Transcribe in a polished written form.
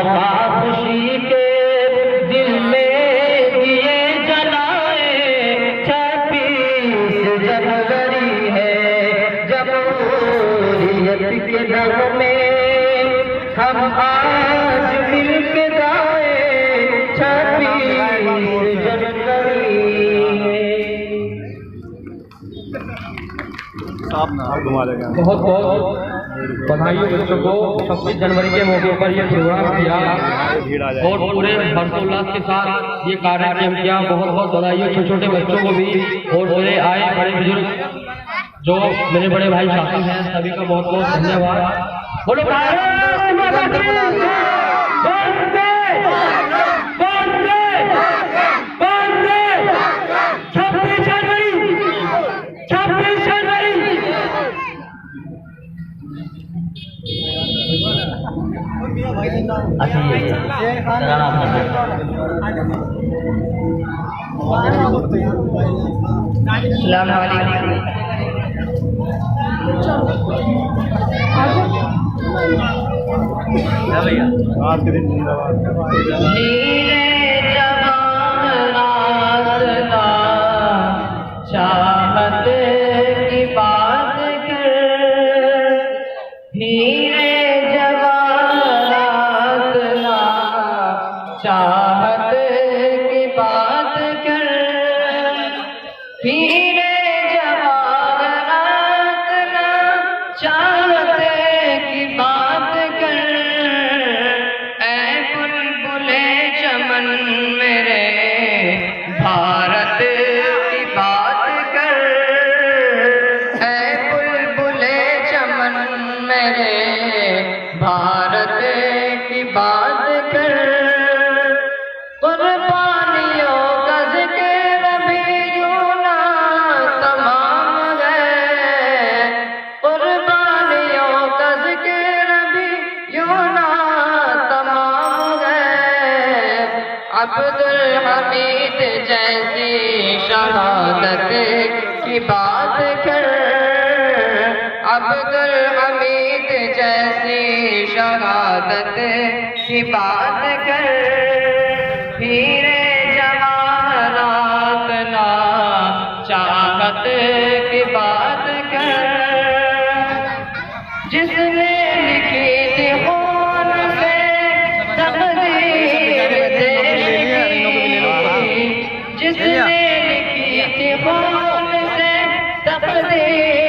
मौका खुशी के दिल में दिए जलाए, 26 जनवरी है जमहूरियत के दम में हम आज मिल के गाए, 26 जनवरी। बहुत बहुत बधाइयों बच्चों को 26 जनवरी के मौके पर यह प्रोग्राम किया और पूरे हर्षोल्लास के साथ ये कार्यक्रम किया। बहुत बहुत बधाइयों छोटे छोटे बच्चों को भी और पूरे आए बड़े बुजुर्ग जो मेरे बड़े भाई साथी हैं सभी का बहुत बहुत धन्यवाद। बोलो भारत माता की जय। चाहत की बात कर, हीरे जवाहरात ना चाहत की बात कर, हीरे जवाहरात ना चाहत की बात कर, ऐ बुलबुले चमन मेरे भारत की बात कर, ऐ बुलबुले चमन मेरे भारत की बात कर। कुर्बानियों का जिक्र भी यूं ना तमाम है, कुर्बानियों का जिक्र भी यूं ना तमाम है, अब्दुल हमीद जैसी शहादत की बात कर, अब्दुल हमीद जैसी शहादत की बात कर, हीरे जवाहरात ना चाहत की बात कर, जिसने लिखी थी खून से तकदीर देश की, जिसने लिखी थी खून से तकदीर